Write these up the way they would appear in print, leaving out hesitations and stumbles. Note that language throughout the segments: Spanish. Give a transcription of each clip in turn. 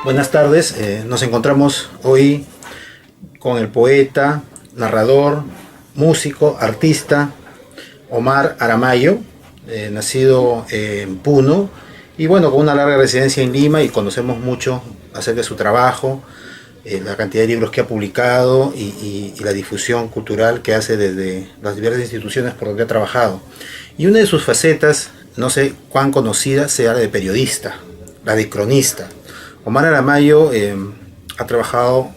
Buenas tardes, nos encontramos hoy con el poeta, narrador, músico, artista Omar Aramayo, nacido en Puno y bueno, con una larga residencia en Lima, y conocemos mucho acerca de su trabajo, la cantidad de libros que ha publicado y la difusión cultural que hace desde las diversas instituciones por donde ha trabajado. Y una de sus facetas, no sé cuán conocida, sea la de periodista, la de cronista. Omar Aramayo ha trabajado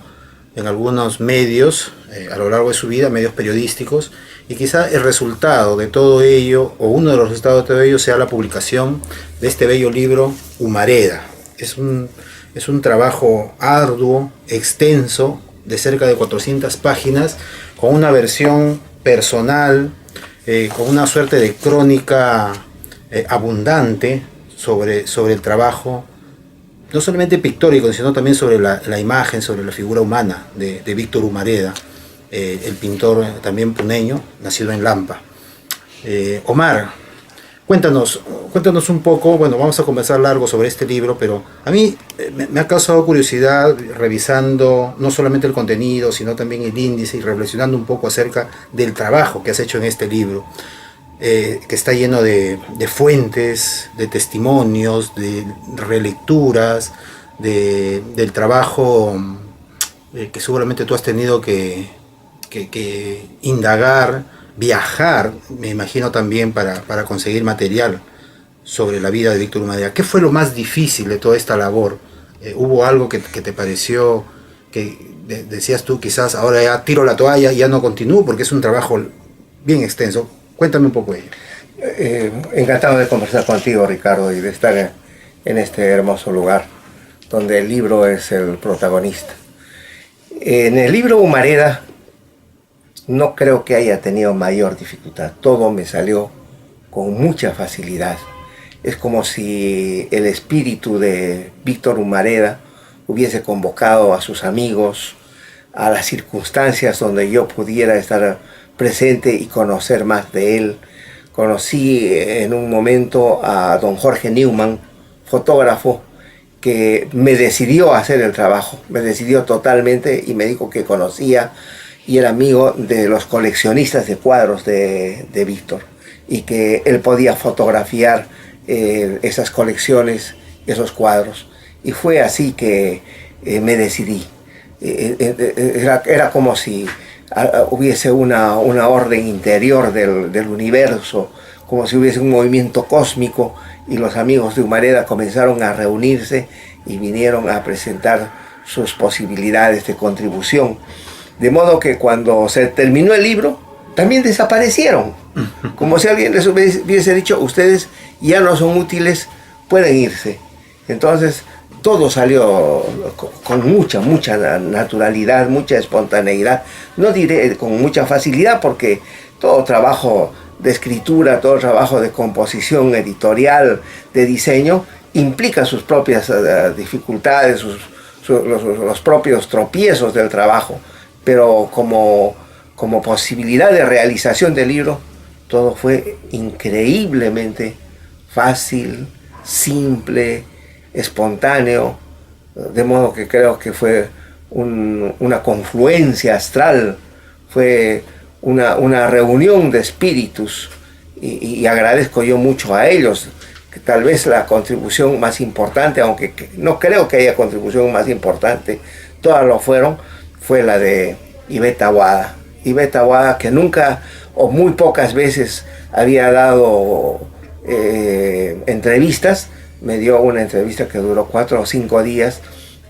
en algunos medios a lo largo de su vida, medios periodísticos, y quizá el resultado de todo ello, o uno de los resultados de todo ello, sea la publicación de este bello libro, Humareda. Es un trabajo arduo, extenso, de cerca de 400 páginas, con una versión personal, con una suerte de crónica abundante sobre el trabajo, no solamente pictórico, sino también sobre la imagen, sobre la figura humana de Víctor Humareda, el pintor también puneño, nacido en Lampa. Omar, cuéntanos un poco. Bueno, vamos a conversar largo sobre este libro, pero a mí me ha causado curiosidad revisando no solamente el contenido, sino también el índice, y reflexionando un poco acerca del trabajo que has hecho en este libro. Que está lleno de fuentes, de testimonios, de relecturas, del trabajo que seguramente tú has tenido que indagar, viajar, me imagino también para conseguir material sobre la vida de Víctor Humareda. ¿Qué fue lo más difícil de toda esta labor? ¿Hubo algo que te pareció que decías tú, quizás ahora ya tiro la toalla y ya no continúo, porque es un trabajo bien extenso? Cuéntame un poco de ello. Encantado de conversar contigo, Ricardo, y de estar en este hermoso lugar donde el libro es el protagonista. En el libro Humareda no creo que haya tenido mayor dificultad. Todo me salió con mucha facilidad. Es como si el espíritu de Víctor Humareda hubiese convocado a sus amigos, a las circunstancias donde yo pudiera estar presente y conocer más de él. Conocí en un momento a don Jorge Newman, fotógrafo, que me decidió a hacer el trabajo, me decidió totalmente y me dijo que conocía y era amigo de los coleccionistas de cuadros de Víctor, y que él podía fotografiar esas colecciones, esos cuadros. Y fue así que me decidí. Era como si hubiese una orden interior del universo, como si hubiese un movimiento cósmico, y los amigos de Humareda comenzaron a reunirse y vinieron a presentar sus posibilidades de contribución. De modo que cuando se terminó el libro, también desaparecieron, como si alguien les hubiese dicho: ustedes ya no son útiles, pueden irse. Entonces todo salió con mucha naturalidad, mucha espontaneidad. No diré con mucha facilidad, porque todo trabajo de escritura, todo trabajo de composición editorial, de diseño, implica sus propias dificultades, los propios tropiezos del trabajo. Pero como posibilidad de realización del libro, todo fue increíblemente fácil, simple, espontáneo, de modo que creo que fue una confluencia astral, fue una reunión de espíritus, y agradezco yo mucho a ellos, que tal vez la contribución más importante, aunque no creo que haya contribución más importante, todas lo fueron, fue la de Ivette Taboada. Ivette Taboada, que nunca o muy pocas veces había dado entrevistas, me dio una entrevista que duró 4 o 5 días,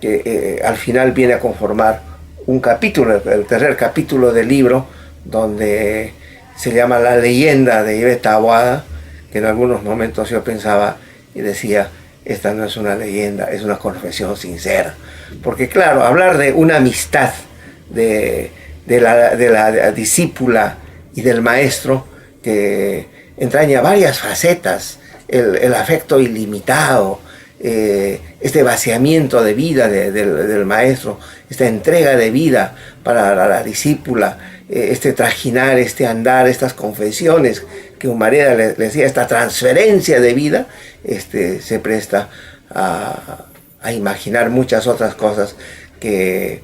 que al final viene a conformar un capítulo, el tercer capítulo del libro, donde se llama La leyenda de Ivette Taboada, que en algunos momentos yo pensaba y decía: esta no es una leyenda, es una confesión sincera. Porque claro, hablar de una amistad de la discípula y del maestro, que entraña varias facetas, el afecto ilimitado, este vaciamiento de vida del maestro, esta entrega de vida para la discípula, este trajinar, este andar, estas confesiones que Humareda le decía, esta transferencia de vida, se presta a a imaginar muchas otras cosas que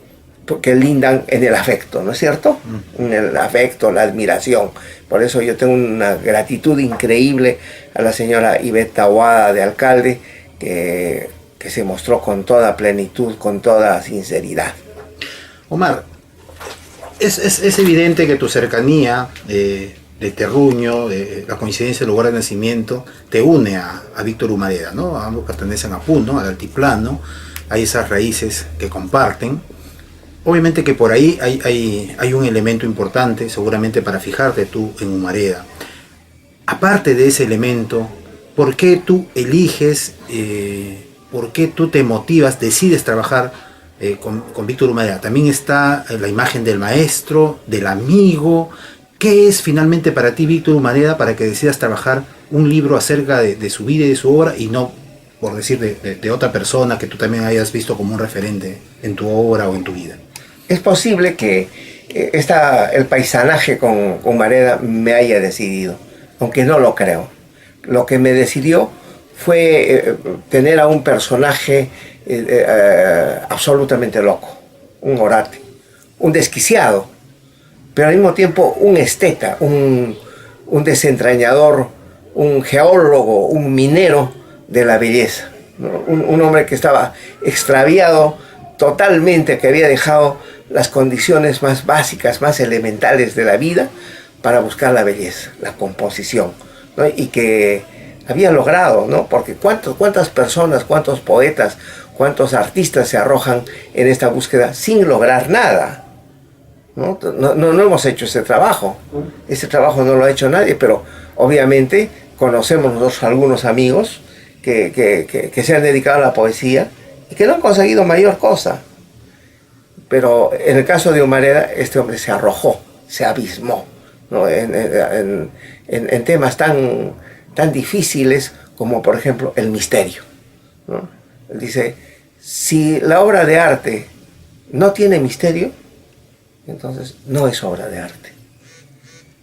lindan en el afecto, ¿no es cierto? En el afecto, la admiración. Por eso yo tengo una gratitud increíble a la señora Ivette Taboada de alcalde, que se mostró con toda plenitud, con toda sinceridad. Omar, es evidente que tu cercanía de Terruño, de la coincidencia del lugar de nacimiento, te une a Víctor Humareda, ¿no? Ambos pertenecen a Puno, al altiplano, hay esas raíces que comparten. Obviamente que por ahí hay un elemento importante, seguramente para fijarte tú en Humareda. Aparte de ese elemento, ¿por qué tú eliges, por qué tú te motivas, decides trabajar con Víctor Humareda? También está la imagen del maestro, del amigo. ¿Qué es finalmente para ti Víctor Humareda para que decidas trabajar un libro acerca de su vida y de su obra y no, por decir, de otra persona que tú también hayas visto como un referente en tu obra o en tu vida? Es posible que el paisanaje con Humareda me haya decidido, aunque no lo creo. Lo que me decidió fue tener a un personaje absolutamente loco, un orate, un desquiciado, pero al mismo tiempo un esteta, un desentrañador, un geólogo, un minero de la belleza, ¿no? Un hombre que estaba extraviado totalmente, que había dejado las condiciones más básicas, más elementales de la vida para buscar la belleza, la composición, ¿no? Y que había logrado, ¿no? Porque cuántas personas, cuántos poetas, cuántos artistas se arrojan en esta búsqueda sin lograr nada, ¿no? No hemos hecho ese trabajo no lo ha hecho nadie, pero obviamente conocemos nosotros algunos amigos que se han dedicado a la poesía y que no han conseguido mayor cosa. Pero en el caso de Humareda, este hombre se arrojó, se abismó, ¿no? en temas tan difíciles como, por ejemplo, el misterio, ¿no? Él dice, si la obra de arte no tiene misterio, entonces no es obra de arte,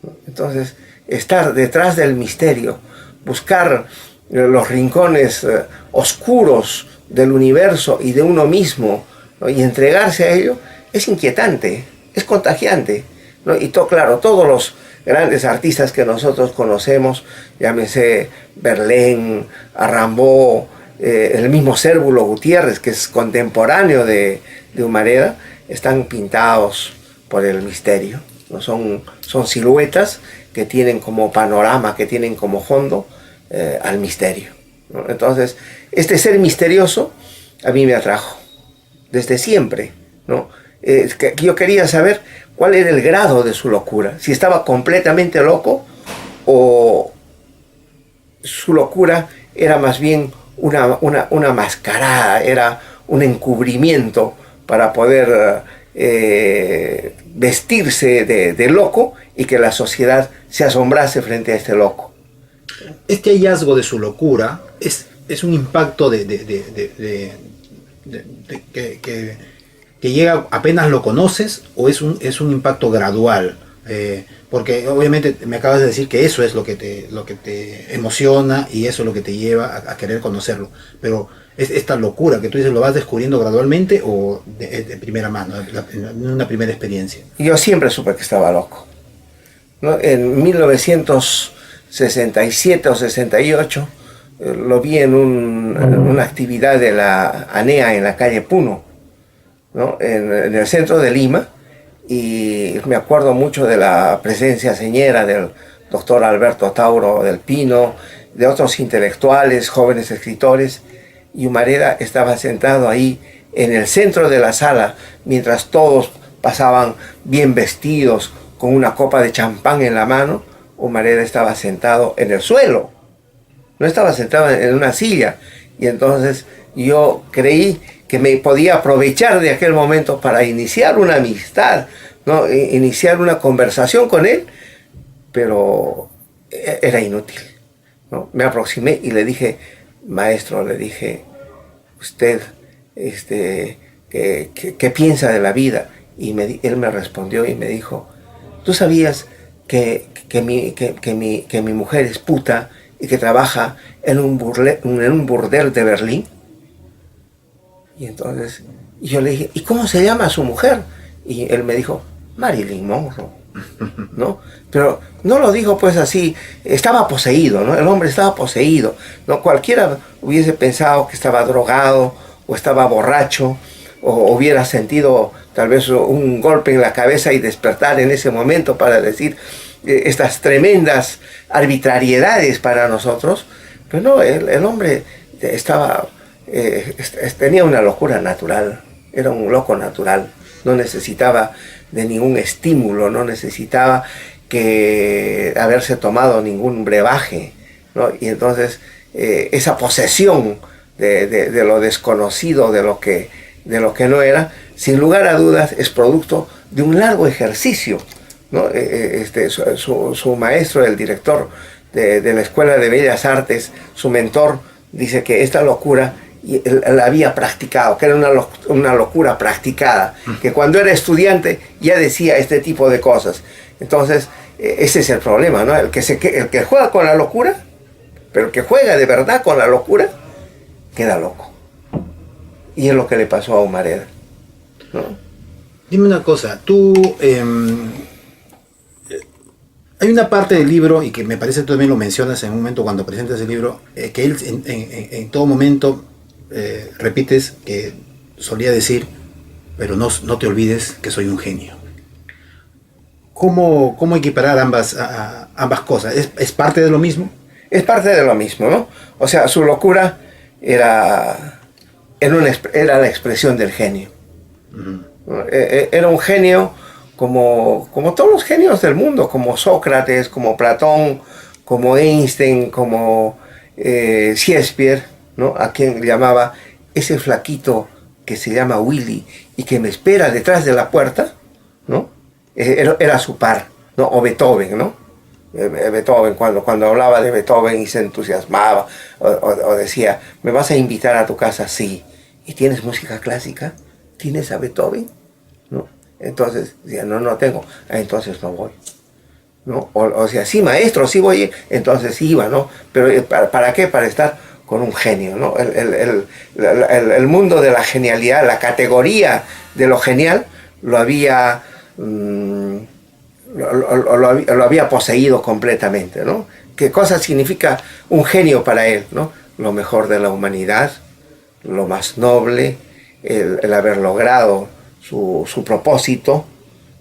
¿no? Entonces, estar detrás del misterio, buscar los rincones oscuros del universo y de uno mismo, ¿no? Y entregarse a ello, es inquietante, es contagiante, ¿no? Y claro, todos los grandes artistas que nosotros conocemos, llámese Verlaine, Rimbaud, el mismo Cérvulo Gutiérrez, que es contemporáneo de Humareda, están pintados por el misterio, ¿no? Son siluetas que tienen como panorama, que tienen como fondo al misterio, ¿no? Entonces, este ser misterioso a mí me atrajo desde siempre, ¿no? Yo quería saber cuál era el grado de su locura, si estaba completamente loco o su locura era más bien una mascarada, era un encubrimiento para poder vestirse de loco y que la sociedad se asombrase frente a este loco. Este hallazgo de su locura es un impacto que llega apenas lo conoces, o es un impacto gradual, porque obviamente me acabas de decir que eso es lo que te emociona y eso es lo que te lleva a querer conocerlo, pero esta locura que tú dices, ¿lo vas descubriendo gradualmente o de primera mano, en una primera experiencia? Yo siempre supe que estaba loco, ¿no? En 1967 o 68 lo vi en una actividad de la ANEA en la calle Puno, ¿no? En el centro de Lima, y me acuerdo mucho de la presencia señera del doctor Alberto Tauro del Pino, de otros intelectuales, jóvenes escritores, y Humareda estaba sentado ahí en el centro de la sala, mientras todos pasaban bien vestidos, con una copa de champán en la mano. Humareda estaba sentado en el suelo, no estaba sentado en una silla, y entonces yo creí que me podía aprovechar de aquel momento para iniciar una amistad, ¿no? Iniciar una conversación con él, pero era inútil, ¿no? Me aproximé y le dije, maestro, le dije, usted, ¿qué piensa de la vida? Y él me respondió y me dijo, ¿tú sabías que mi mujer es puta y que trabaja en un burdel de Berlín? Y entonces yo le dije, ¿y cómo se llama su mujer? Y él me dijo, Marilyn Monroe, ¿no? Pero no lo dijo pues así, estaba poseído, ¿no? El hombre estaba poseído, ¿no? Cualquiera hubiese pensado que estaba drogado o estaba borracho o hubiera sentido tal vez un golpe en la cabeza y despertar en ese momento para decir estas tremendas arbitrariedades para nosotros. Pero no, el hombre estaba, tenía una locura natural, era un loco natural, no necesitaba de ningún estímulo, no necesitaba que haberse tomado ningún brebaje, ¿no? Y entonces esa posesión de lo desconocido, de lo que no era, sin lugar a dudas es producto de un largo ejercicio, ¿no? Su maestro, el director de la Escuela de Bellas Artes, su mentor, dice que esta locura la había practicado, que era una locura practicada, que cuando era estudiante ya decía este tipo de cosas. Entonces, ese es el problema, ¿no? El que juega con la locura, pero el que juega de verdad con la locura, queda loco. Y es lo que le pasó a Humareda, ¿no? Dime una cosa, hay una parte del libro, y que me parece que tú también lo mencionas en un momento cuando presentas el libro, que él en todo momento repites que solía decir, pero no te olvides que soy un genio. ¿Cómo equiparar ambas cosas? ¿Es parte de lo mismo? Es parte de lo mismo, ¿no? O sea, su locura era la expresión del genio. Uh-huh. Era un genio como todos los genios del mundo, como Sócrates, como Platón, como Einstein, como Shakespeare, ¿no? A quien llamaba ese flaquito que se llama Willy y que me espera detrás de la puerta, ¿no? Era su par, ¿no? O Beethoven, ¿no? Beethoven, cuando hablaba de Beethoven y se entusiasmaba, o decía, ¿me vas a invitar a tu casa? Sí. ¿Y tienes música clásica? ¿Tienes a Beethoven? ¿No? Entonces, decía, no tengo. Entonces no voy, ¿no? O sea, sí, maestro, sí voy, entonces iba, ¿no? Pero ¿para qué? Para estar con un genio, ¿no? El mundo de la genialidad, la categoría de lo genial, lo había poseído completamente, ¿no? ¿Qué cosa significa un genio para él, ¿no? Lo mejor de la humanidad, lo más noble, el haber logrado su propósito,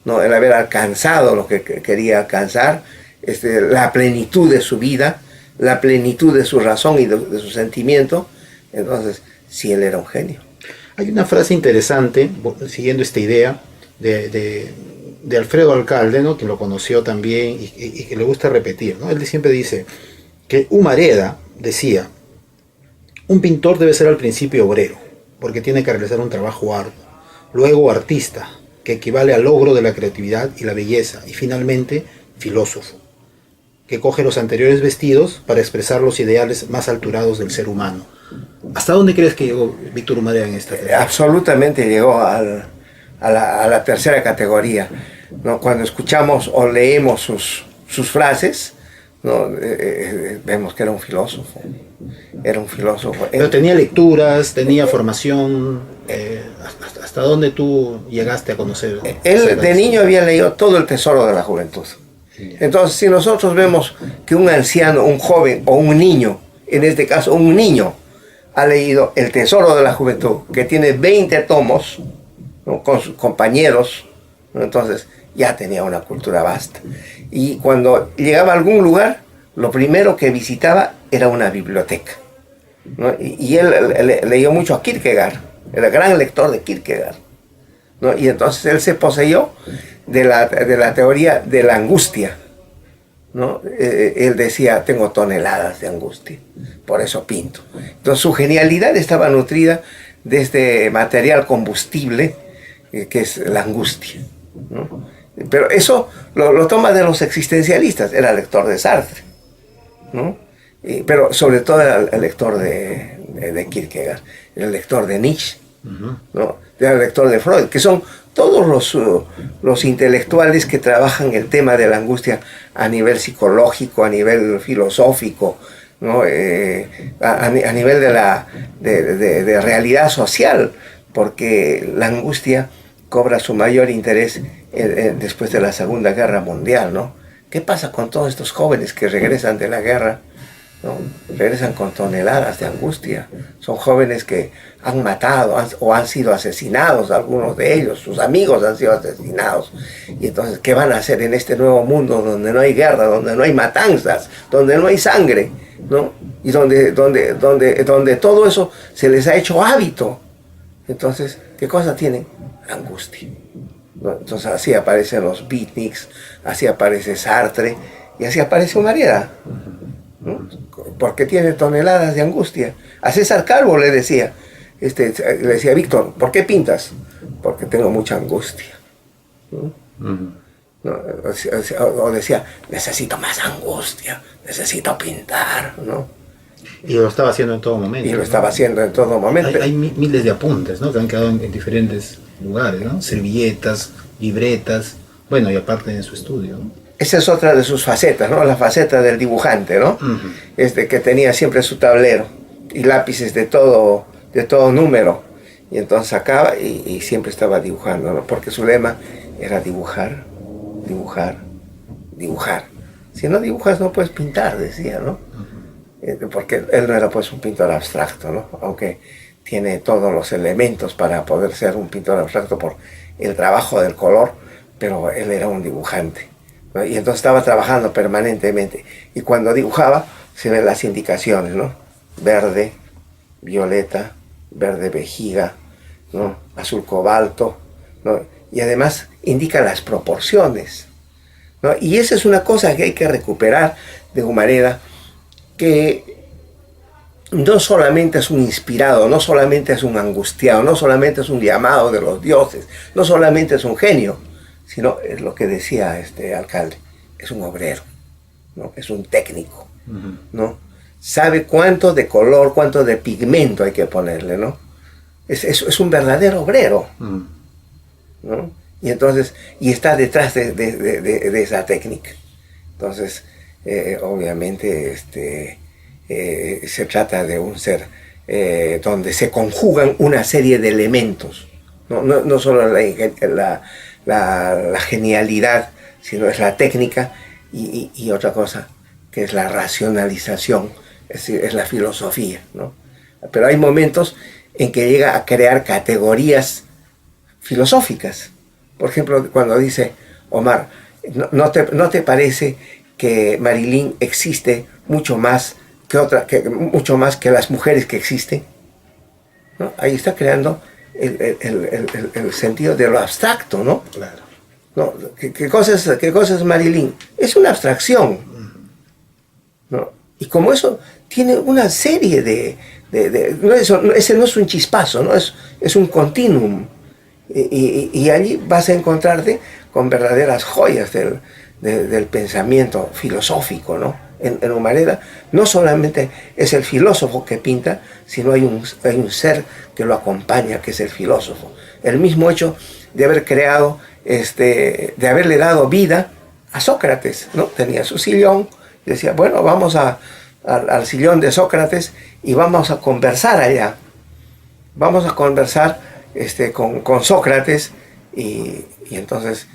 ¿no? El haber alcanzado lo que quería alcanzar, la plenitud de su vida, la plenitud de su razón y de su sentimiento. Entonces, sí, él era un genio. Hay una frase interesante, siguiendo esta idea, de Alfredo Alcalde, ¿no? Que lo conoció también y que le gusta repetir, ¿no? Él siempre dice que Humareda decía, un pintor debe ser al principio obrero, porque tiene que realizar un trabajo arduo, luego artista, que equivale al logro de la creatividad y la belleza, y finalmente filósofo, que coge los anteriores vestidos para expresar los ideales más alturados del ser humano. ¿Hasta dónde crees que llegó Víctor Humareda en esta categoría? Absolutamente llegó a la tercera categoría, ¿no? Cuando escuchamos o leemos sus frases, ¿no? Vemos que era un filósofo. Era un filósofo. Pero tenía lecturas, tenía formación. ¿Hasta dónde tú llegaste a conocer? Él de niño había leído todo el Tesoro de la Juventud. Entonces, si nosotros vemos que un anciano, un joven o un niño, en este caso un niño, ha leído el Tesoro de la Juventud, que tiene 20 tomos, ¿no? Con sus compañeros, ¿no? Entonces ya tenía una cultura vasta. Y cuando llegaba a algún lugar, lo primero que visitaba era una biblioteca, ¿no? Y él leyó mucho a Kierkegaard, era gran lector de Kierkegaard, ¿no? Y entonces él se poseyó de la teoría de la angustia, ¿no? Él decía, tengo toneladas de angustia, por eso pinto. Entonces su genialidad estaba nutrida de este material combustible que es la angustia, ¿no? Pero eso lo toma de los existencialistas. Era lector de Sartre, ¿no? Pero sobre todo era el lector de Kierkegaard, era el lector de Nietzsche, ¿no? Era el lector de Freud, que son todos los intelectuales que trabajan el tema de la angustia a nivel psicológico, a nivel filosófico, ¿no? A nivel de realidad social, porque la angustia cobra su mayor interés después de la Segunda Guerra Mundial, ¿no? ¿Qué pasa con todos estos jóvenes que regresan de la guerra? ¿No? Regresan con toneladas de angustia. Son jóvenes que han matado o han sido asesinados, algunos de ellos, sus amigos han sido asesinados. Y entonces, ¿qué van a hacer en este nuevo mundo donde no hay guerra, donde no hay matanzas, donde no hay sangre, ¿no? Y donde todo eso se les ha hecho hábito? Entonces, ¿qué cosa tienen? Angustia, ¿no? Entonces así aparecen los beatniks, así aparece Sartre y así aparece Humareda, ¿no? Porque tiene toneladas de angustia. A César Calvo le decía, Víctor, ¿por qué pintas? Porque tengo mucha angustia, ¿no? ¿No? O decía, necesito más angustia, necesito pintar, ¿no? Y lo estaba haciendo en todo momento. Y lo estaba haciendo en todo momento. Hay miles de apuntes, ¿no? Que han quedado en diferentes lugares, ¿no? Servilletas, libretas, bueno, y aparte en su estudio, ¿no? Esa es otra de sus facetas, ¿no? La faceta del dibujante, ¿no? Que tenía siempre su tablero y lápices de todo número. Y entonces sacaba y siempre estaba dibujando, ¿no? Porque su lema era dibujar, dibujar, dibujar. Si no dibujas no puedes pintar, decía, ¿no? Porque él no era pues un pintor abstracto, ¿no? Aunque tiene todos los elementos para poder ser un pintor abstracto por el trabajo del color, pero él era un dibujante, ¿no? Y entonces estaba trabajando permanentemente. Y cuando dibujaba, se ven las indicaciones, ¿no? Verde, violeta, verde vejiga, ¿no? Azul cobalto, ¿no? Y además indica las proporciones, ¿no? Y esa es una cosa que hay que recuperar de Humareda, que no solamente es un inspirado, no solamente es un angustiado, no solamente es un llamado de los dioses, no solamente es un genio, sino es lo que decía este alcalde, es un obrero, ¿no? Es un técnico, ¿no? Sabe cuánto de color, cuánto de pigmento hay que ponerle, ¿no? Es un verdadero obrero, ¿no? Y entonces, y está detrás de esa técnica. Entonces, obviamente, se trata de un ser donde se conjugan una serie de elementos, no solo la genialidad, sino es la técnica y otra cosa que es la racionalización, es decir, es la filosofía, ¿no? Pero hay momentos en que llega a crear categorías filosóficas. Por ejemplo, cuando dice Omar, ¿no te parece que Marilyn existe mucho más que las mujeres que existen? ¿No? Ahí está creando el sentido de lo abstracto, ¿no? Claro. ¿No? ¿Qué cosa es Marilyn? Es una abstracción, ¿no? Y como eso tiene una serie ese no es un chispazo, ¿no? Es un continuum. Y allí vas a encontrarte con verdaderas joyas del pensamiento filosófico, ¿no? En Humareda no solamente es el filósofo que pinta, sino hay un ser que lo acompaña, que es el filósofo. El mismo hecho de haber creado, de haberle dado vida a Sócrates, ¿no? Tenía su sillón, y decía, bueno, vamos al sillón de Sócrates y vamos a conversar allá. Vamos a conversar con Sócrates y entonces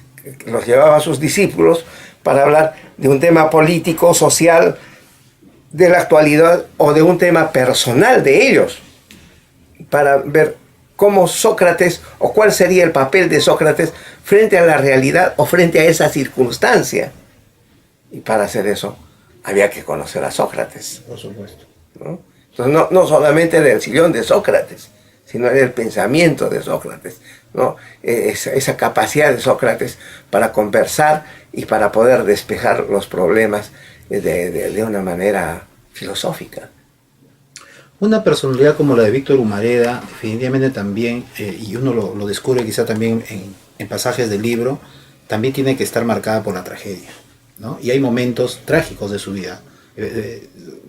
los llevaba a sus discípulos para hablar de un tema político, social, de la actualidad o de un tema personal de ellos, para ver cómo Sócrates o cuál sería el papel de Sócrates frente a la realidad o frente a esa circunstancia. Y para hacer eso había que conocer a Sócrates. Por supuesto. ¿No? Entonces no solamente era el sillón de Sócrates, sino era el pensamiento de Sócrates, ¿no? Esa capacidad de Sócrates para conversar y para poder despejar los problemas de una manera filosófica. Una personalidad como la de Víctor Humareda, definitivamente también, y uno lo descubre quizá también en pasajes del libro, también tiene que estar marcada por la tragedia, ¿no? Y hay momentos trágicos de su vida.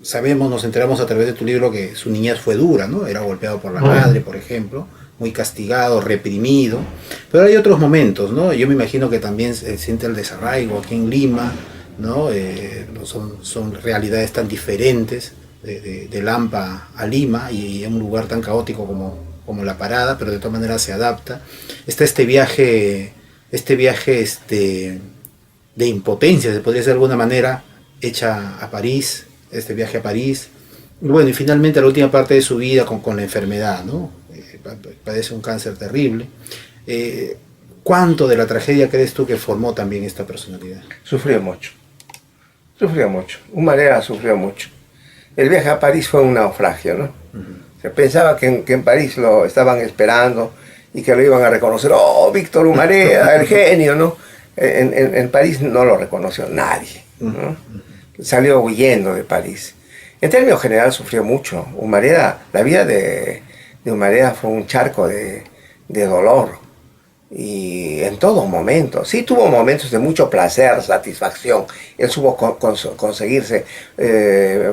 Sabemos, nos enteramos a través de tu libro que su niñez fue dura, ¿no? Era golpeado por la madre, por ejemplo, muy castigado, reprimido. Pero hay otros momentos, ¿no? Yo me imagino que también siente el desarraigo aquí en Lima, ¿no? Son realidades tan diferentes, de Lampa a Lima, y en un lugar tan caótico como La Parada, pero de todas maneras se adapta. Está este viaje de impotencia, se podría decir de alguna manera, hecha a París, este viaje a París. Y bueno, y finalmente la última parte de su vida con la enfermedad, ¿no? Padece un cáncer terrible. ¿Cuánto de la tragedia crees tú que formó también esta personalidad? Sufrió mucho. Humareda sufrió mucho. El viaje a París fue un naufragio, ¿no? Se pensaba que en París lo estaban esperando y que lo iban a reconocer. ¡Oh, Víctor Humareda, el genio!, ¿no? En París no lo reconoció nadie, ¿no? Salió huyendo de París. En términos general sufrió mucho. Humareda, la vida de Humareda fue un charco de dolor. Y en todo momento, sí tuvo momentos de mucho placer, satisfacción. Él supo conseguirse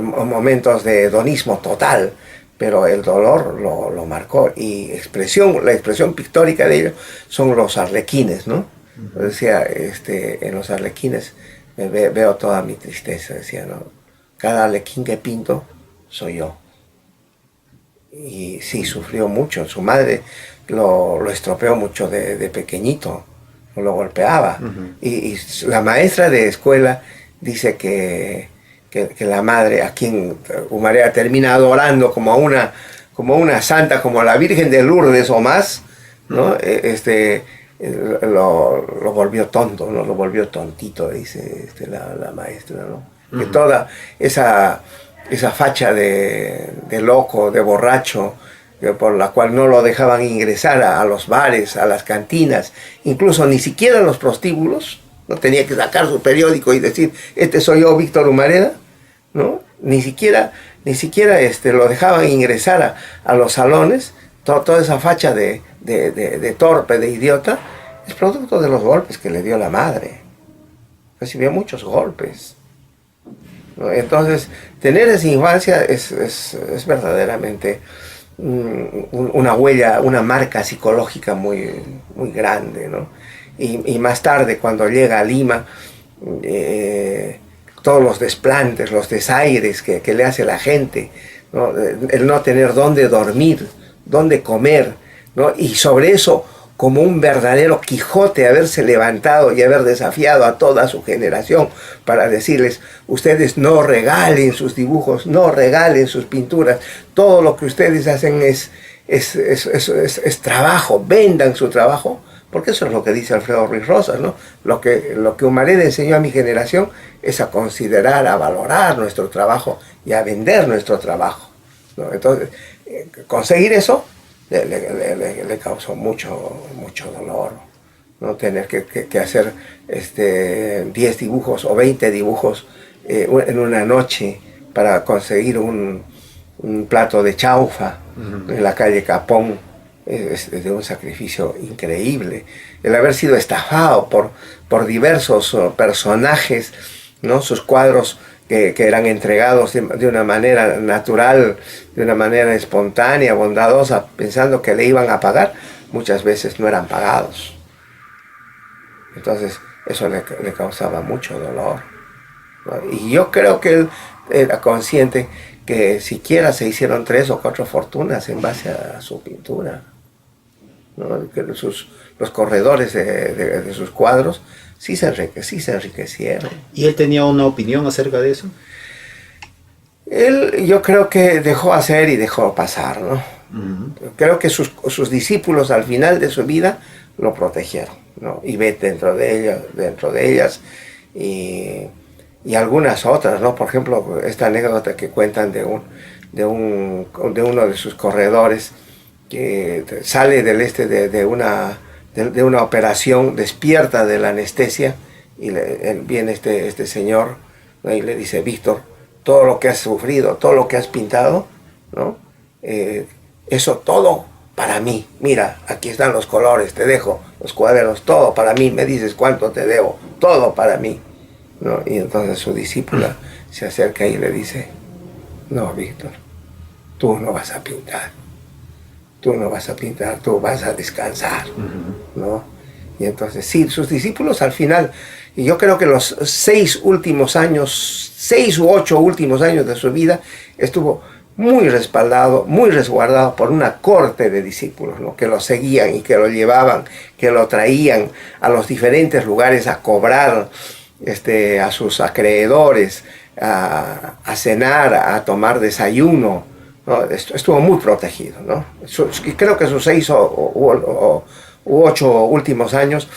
momentos de hedonismo total, pero el dolor lo marcó. Y la expresión pictórica de ello son los arlequines, ¿no? Decía, en los arlequines veo toda mi tristeza, decía, ¿no? Cada arlequín que pinto soy yo. Y sí, sufrió mucho. Su madre lo estropeó mucho de pequeñito, lo golpeaba. Y la maestra de escuela dice que la madre, a quien Humareda termina adorando como una santa, como la Virgen de Lourdes o más, ¿no? Lo volvió tonto, ¿no? Lo volvió tontito, dice la maestra, ¿no? Que toda esa facha de loco, de borracho, por la cual no lo dejaban ingresar a los bares, a las cantinas, incluso ni siquiera a los prostíbulos, no tenía que sacar su periódico y decir, este soy yo, Víctor Humareda, ¿no? Ni siquiera lo dejaban ingresar a los salones. Toda esa facha de torpe, de idiota, es producto de los golpes que le dio la madre. Recibió muchos golpes, ¿no? Entonces, tener esa infancia es verdaderamente una huella, una marca psicológica muy, muy grande, ¿no? Y más tarde, cuando llega a Lima, todos los desplantes, los desaires que le hace la gente, ¿no? El no tener dónde dormir, dónde comer, ¿no? Y sobre eso, como un verdadero Quijote, haberse levantado y haber desafiado a toda su generación para decirles, ustedes no regalen sus dibujos, no regalen sus pinturas, todo lo que ustedes hacen es trabajo, vendan su trabajo, porque eso es lo que dice Alfredo Ruiz Rosas, ¿no? Lo que Humareda enseñó a mi generación es a considerar, a valorar nuestro trabajo y a vender nuestro trabajo, ¿no? Entonces, conseguir eso le causó mucho dolor, ¿no? Tener que hacer 10 dibujos o 20 dibujos en una noche para conseguir un plato de chaufa en la calle Capón, es de un sacrificio increíble. El haber sido estafado por diversos personajes, ¿no? Sus cuadros que eran entregados de una manera natural, de una manera espontánea, bondadosa, pensando que le iban a pagar, muchas veces no eran pagados. Entonces eso le causaba mucho dolor, ¿no? Y yo creo que él era consciente que siquiera se hicieron 3 o 4 fortunas en base a su pintura, ¿no? Que los corredores de sus cuadros sí se enriquecieron. ¿Y él tenía una opinión acerca de eso? Yo creo que dejó hacer y dejó pasar, ¿no? Creo que sus discípulos al final de su vida lo protegieron, ¿no? Y ve dentro de ellas y algunas otras, ¿no? Por ejemplo, esta anécdota que cuentan de uno de sus corredores que sale de una operación, despierta de la anestesia, y viene este señor, ¿no? Y le dice, Víctor, todo lo que has sufrido, todo lo que has pintado, ¿no? Eso todo para mí, mira, aquí están los colores, te dejo los cuadernos, todo para mí, me dices cuánto te debo, todo para mí, ¿no? Y entonces su discípula se acerca y le dice, no, Víctor, tú no vas a pintar, tú vas a descansar, ¿no? Y entonces sí, sus discípulos al final Y yo creo que los 6 últimos años, 6 u 8 últimos años de su vida, estuvo muy respaldado, muy resguardado por una corte de discípulos, ¿no? Que lo seguían y que lo llevaban, que lo traían a los diferentes lugares a cobrar a sus acreedores, a cenar, a tomar desayuno, ¿no? Estuvo muy protegido, ¿no? Creo que sus 6 u 8 últimos años,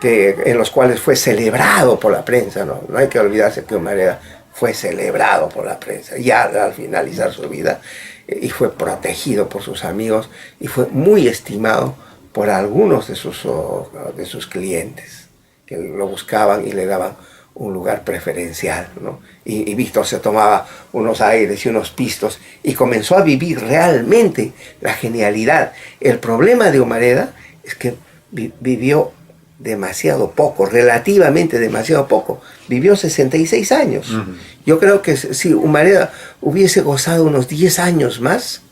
en los cuales fue celebrado por la prensa, ¿no? No hay que olvidarse que Humareda fue celebrado por la prensa ya al finalizar su vida, y fue protegido por sus amigos y fue muy estimado por algunos de sus clientes que lo buscaban y le daban un lugar preferencial, ¿no? Y Víctor se tomaba unos aires y unos pistos y comenzó a vivir realmente la genialidad. El problema de Humareda es que vivió demasiado poco, relativamente demasiado poco. Vivió 66 años. Yo creo que si Humareda hubiese gozado unos 10 años más,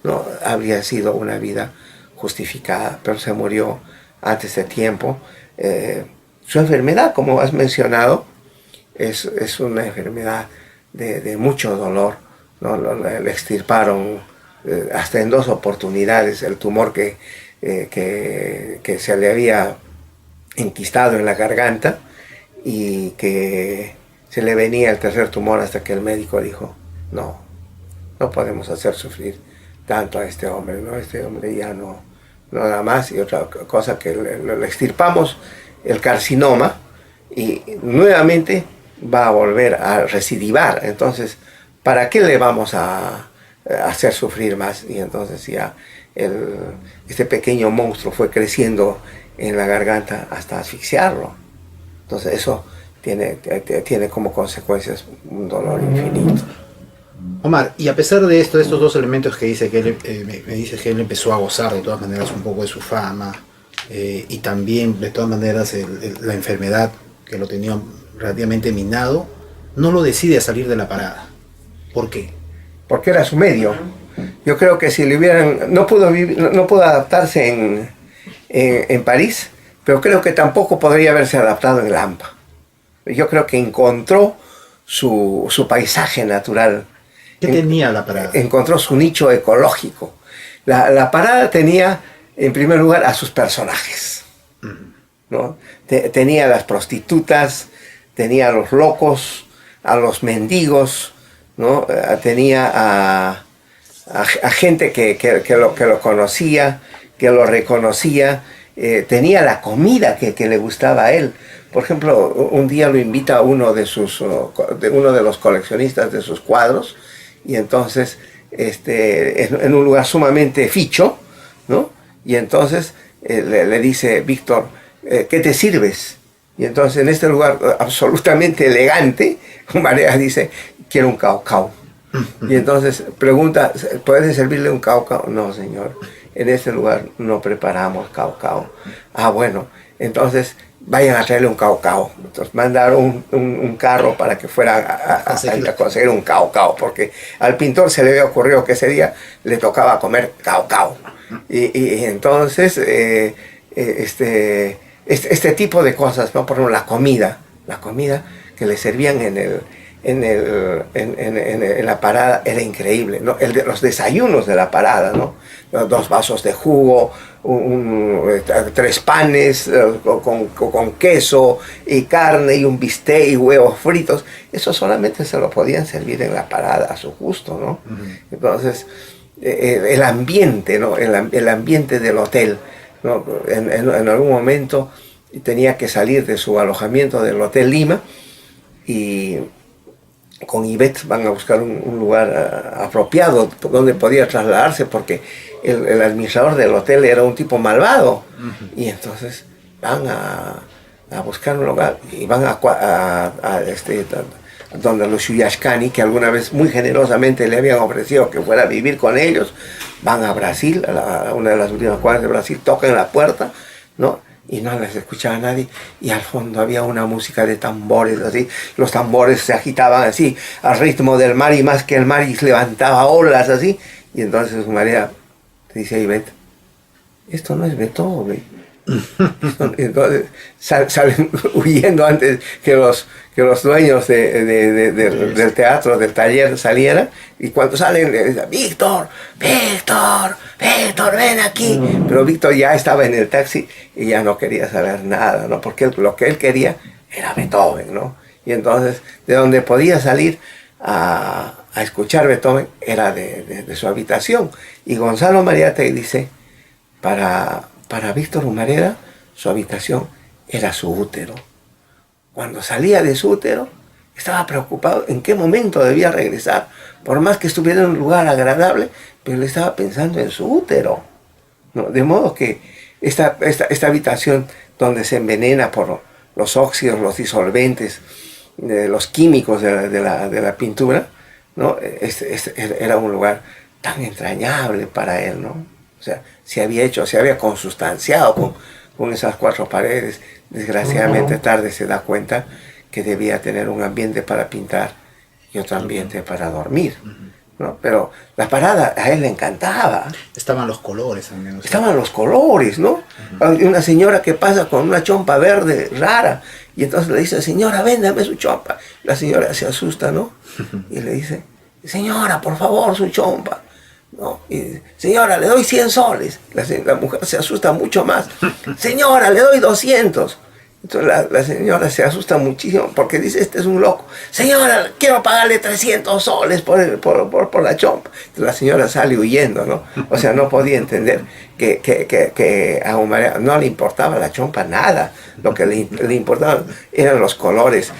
no habría sido una vida justificada, pero se murió antes de tiempo. Su enfermedad, como has mencionado, es una enfermedad de mucho dolor, ¿no? Le extirparon hasta en 2 oportunidades el tumor que se le había enquistado en la garganta, y que se le venía el tercer tumor hasta que el médico dijo, no podemos hacer sufrir tanto a este hombre, ¿no? Este hombre ya no da más. Y otra cosa, que le extirpamos el carcinoma y nuevamente va a volver a recidivar. Entonces, ¿para qué le vamos a hacer sufrir más? Y entonces ya este pequeño monstruo fue creciendo en la garganta hasta asfixiarlo. Entonces eso tiene como consecuencias un dolor infinito. Omar, y a pesar de esto, de estos 2 elementos que dice que él, me dice que él empezó a gozar de todas maneras un poco de su fama, y también de todas maneras la enfermedad que lo tenía relativamente minado, no lo decide a salir de la parada. ¿Por qué? Porque era su medio. Yo creo que si le hubieran... No pudo adaptarse en París, pero creo que tampoco podría haberse adaptado en Lampa. Yo creo que encontró su paisaje natural. ¿Qué tenía la parada? Encontró su nicho ecológico. La parada tenía, en primer lugar, a sus personajes, ¿no? Tenía a las prostitutas, tenía a los locos, a los mendigos, ¿no? Tenía a gente que lo conocía, que lo reconocía. Tenía la comida que le gustaba a él. Por ejemplo, un día lo invita a uno de los coleccionistas de sus cuadros, y entonces en un lugar sumamente ficho, ¿no? Y entonces le dice, Víctor, ¿qué te sirves? Y entonces en este lugar absolutamente elegante, Humareda dice, quiero un caucao. Y entonces pregunta, ¿puedes servirle un caucao? No, señor, en este lugar no preparamos caucao. Ah, bueno, entonces vayan a traerle un caucao. Entonces mandaron un carro para que fuera a conseguir un caucao, porque al pintor se le había ocurrido que ese día le tocaba comer caucao. Y entonces este tipo de cosas, ¿no? Por ejemplo, la comida que le servían en la parada era increíble, ¿no? Los desayunos de la parada, ¿no? 2 vasos de jugo, 3 panes con queso y carne y un bistec y huevos fritos. Eso solamente se lo podían servir en la parada a su gusto, ¿no? Entonces el ambiente, ¿no? El ambiente del hotel, ¿no? En algún momento tenía que salir de su alojamiento del Hotel Lima, y con Ivette van a buscar un lugar apropiado donde podía trasladarse, porque el administrador del hotel era un tipo malvado. Y entonces van a buscar un lugar y van donde los Yuyashkani, que alguna vez muy generosamente le habían ofrecido que fuera a vivir con ellos. Van a Brasil, a una de las últimas cuadras de Brasil, tocan la puerta, ¿no? Y no les escuchaba a nadie, y al fondo había una música de tambores, así, los tambores se agitaban así, al ritmo del mar, y más que el mar, y levantaba olas así, y entonces Humareda dice a Ivette, esto no es Beethoven, Entonces salen huyendo antes que los dueños del teatro, del taller salieran, y cuando salen le dicen, Víctor, Víctor, Víctor, ven aquí. Pero Víctor ya estaba en el taxi y ya no quería saber nada, ¿no? Porque lo que él quería era Beethoven, ¿no? Y entonces de donde podía salir a escuchar Beethoven era de su habitación. Y Gonzalo Mariátegui dice, para Víctor Humareda, su habitación era su útero. Cuando salía de su útero, estaba preocupado en qué momento debía regresar. Por más que estuviera en un lugar agradable, pero él estaba pensando en su útero, ¿no? De modo que esta habitación donde se envenena por los óxidos, los disolventes, los químicos de la pintura, ¿no? Era un lugar tan entrañable para él, ¿no? O sea, se había consustanciado con esas cuatro paredes. Desgraciadamente tarde se da cuenta que debía tener un ambiente para pintar y otro ambiente para dormir, ¿no? Pero la parada a él le encantaba. Estaban los colores al menos. Estaban los colores, ¿no? Hay una señora que pasa con una chompa verde rara y entonces le dice, señora, véndame su chompa. La señora se asusta, ¿no? Y le dice, señora, por favor, su chompa. ¿No? Y, señora, le doy 100 soles. La mujer se asusta mucho más. Señora, le doy 200. Entonces la señora se asusta muchísimo porque dice, este es un loco. Señora, quiero pagarle 300 soles por la chompa. Entonces la señora sale huyendo, ¿no? O sea, no podía entender que a Humareda no le importaba la chompa, nada. Lo que le importaba eran los colores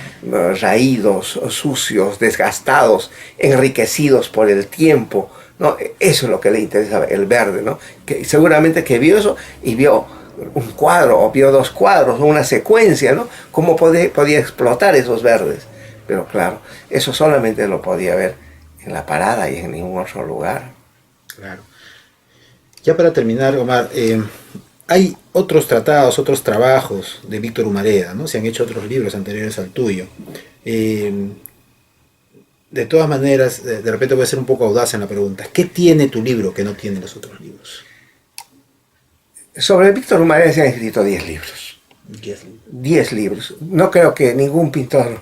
raídos, sucios, desgastados, enriquecidos por el tiempo, ¿no? Eso es lo que le interesaba, el verde, ¿no? Que seguramente que vio eso y vio un cuadro, o vio dos cuadros, o una secuencia, ¿no? ¿Cómo podía explotar esos verdes? Pero claro, eso solamente lo podía ver en la parada y en ningún otro lugar. Claro. Ya para terminar, Omar, hay otros tratados, otros trabajos de Víctor Humareda, ¿no? Se han hecho otros libros anteriores al tuyo. De todas maneras, de repente voy a ser un poco audaz en la pregunta. ¿Qué tiene tu libro que no tienen los otros libros? Sobre Víctor Humareda se han escrito 10 libros. 10 libros. No creo que ningún pintor,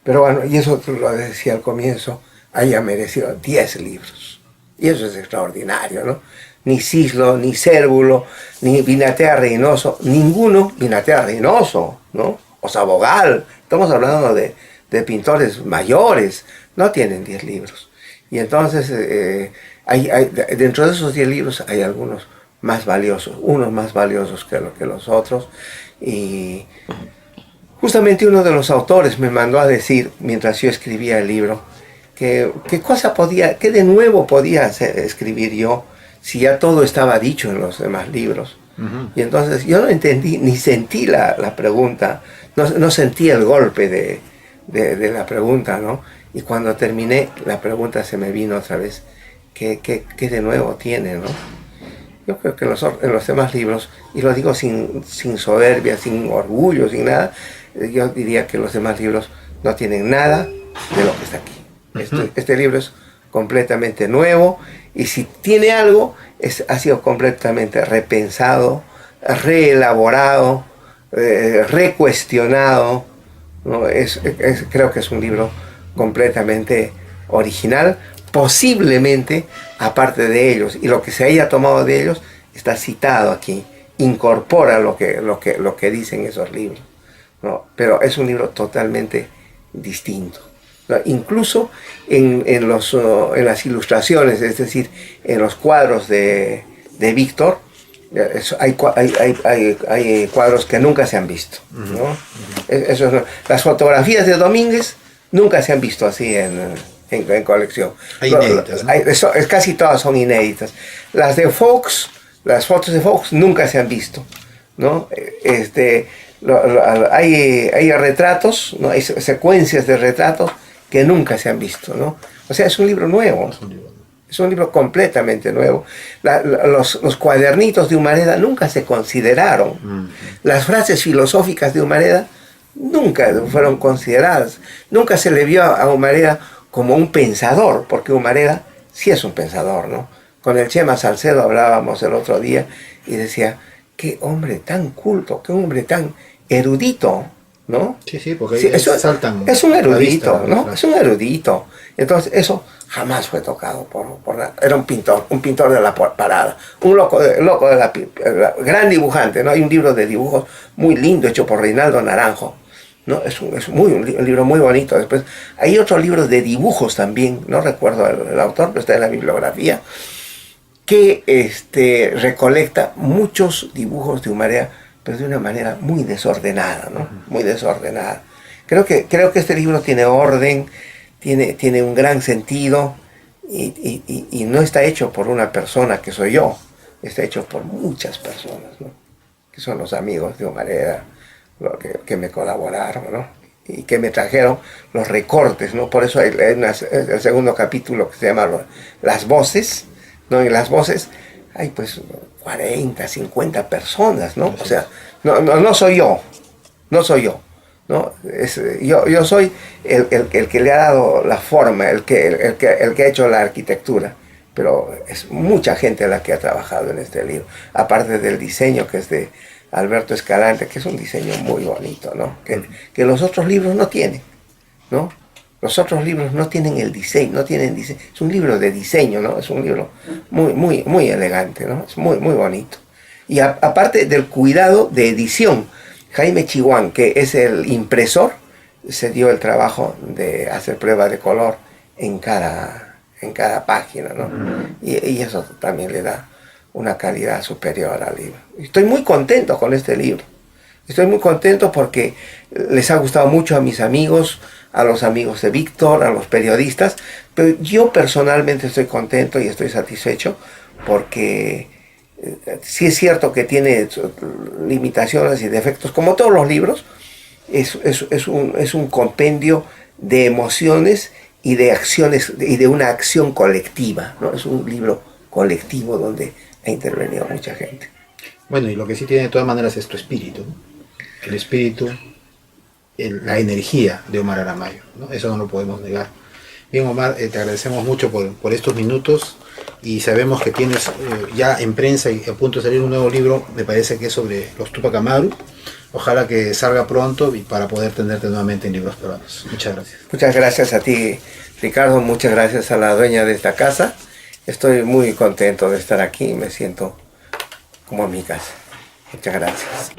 pero bueno, y eso lo decía al comienzo, haya merecido 10 libros. Y eso es extraordinario, ¿no? Ni Cislo, ni Cérvulo, ni Vinatea Reynoso, ninguno, Vinatea Reynoso, ¿no? O Sabogal, estamos hablando de pintores mayores, no tienen 10 libros. Y entonces, dentro de esos 10 libros hay algunos más valiosos, unos más valiosos que los otros. Y justamente uno de los autores me mandó a decir, mientras yo escribía el libro, qué de nuevo podía escribir yo, si ya todo estaba dicho en los demás libros. Y entonces yo no entendí, ni sentí la pregunta, no sentí el golpe de la pregunta, ¿no? Y cuando terminé, la pregunta se me vino otra vez, ¿qué de nuevo tiene, no? Yo creo que en los demás libros, y lo digo sin soberbia, sin orgullo, sin nada, yo diría que los demás libros no tienen nada de lo que está aquí. Este libro es completamente nuevo, y si tiene algo, ha sido completamente repensado, reelaborado, recuestionado, ¿no? Creo que es un libro completamente original. Posiblemente, aparte de ellos, y lo que se haya tomado de ellos, está citado aquí, incorpora lo que dicen esos libros, ¿no? Pero es un libro totalmente distinto, ¿no? Incluso en las ilustraciones, es decir, en los cuadros de Víctor, hay cuadros que nunca se han visto, ¿no? Las fotografías de Domínguez nunca se han visto así en colección. Hay inéditas, ¿no? Casi todas son inéditas. Las de Fox, las fotos de Fox nunca se han visto, ¿no? Hay retratos, ¿no? Hay secuencias de retratos que nunca se han visto, ¿no? O sea, es un libro nuevo. Es un libro completamente nuevo. Los cuadernitos de Humareda nunca se consideraron. Las frases filosóficas de Humareda nunca fueron consideradas. Nunca se le vio a Humareda como un pensador, porque Humareda sí es un pensador, ¿no? Con el Chema Salcedo hablábamos el otro día y decía qué hombre tan culto, qué hombre tan erudito, ¿no? Sí, sí, porque Sí, ahí saltan es un a la vista erudito, las ¿no? frases. Es un erudito. Entonces, eso jamás fue tocado por nada. Era un pintor de la parada, un loco de gran dibujante, ¿no? Hay un libro de dibujos muy lindo hecho por Reinaldo Naranjo, ¿no? Un libro muy bonito. Después, hay otro libro de dibujos también, no recuerdo el autor, pero está en la bibliografía, que recolecta muchos dibujos de Humareda, pero de una manera muy desordenada, ¿no? Muy desordenada. Creo que este libro tiene orden, tiene un gran sentido y no está hecho por una persona que soy yo, está hecho por muchas personas, ¿no? Que son los amigos de Humareda, que me colaboraron, ¿no? Y que me trajeron los recortes, ¿no? Por eso hay el segundo capítulo que se llama Las Voces, ¿no? En las voces hay pues 40, 50 personas, ¿no? O sea, no soy yo, no soy yo, ¿no? Yo soy el que le ha dado la forma, el que ha hecho la arquitectura, pero es mucha gente la que ha trabajado en este libro, aparte del diseño que es de Alberto Escalante, que es un diseño muy bonito, ¿no? Que los otros libros no tienen, ¿no? Los otros libros no tienen el diseño, no tienen diseño. Es un libro de diseño, ¿no? Es un libro muy elegante, ¿no? Es muy bonito. Y aparte del cuidado de edición, Jaime Chihuán, que es el impresor, se dio el trabajo de hacer prueba de color en cada página, ¿no? Y eso también le da una calidad superior al libro. Estoy muy contento con este libro. Estoy muy contento porque les ha gustado mucho a mis amigos, a los amigos de Víctor, a los periodistas, pero yo personalmente estoy contento y estoy satisfecho porque sí es cierto que tiene limitaciones y defectos, como todos los libros. Es un compendio de emociones y de acciones y de una acción colectiva, ¿no? Es un libro colectivo donde ha intervenido mucha gente. Bueno, y lo que sí tiene de todas maneras es tu espíritu, ¿no? El espíritu, la energía de Omar Aramayo, ¿no? Eso no lo podemos negar. Bien, Omar, te agradecemos mucho por estos minutos y sabemos que tienes ya en prensa y a punto de salir un nuevo libro, me parece que es sobre los Tupac Amaru. Ojalá que salga pronto y para poder tenerte nuevamente en Libros Peruanos. Muchas gracias. Muchas gracias a ti, Ricardo, muchas gracias a la dueña de esta casa. Estoy muy contento de estar aquí, me siento como en mi casa. Muchas gracias.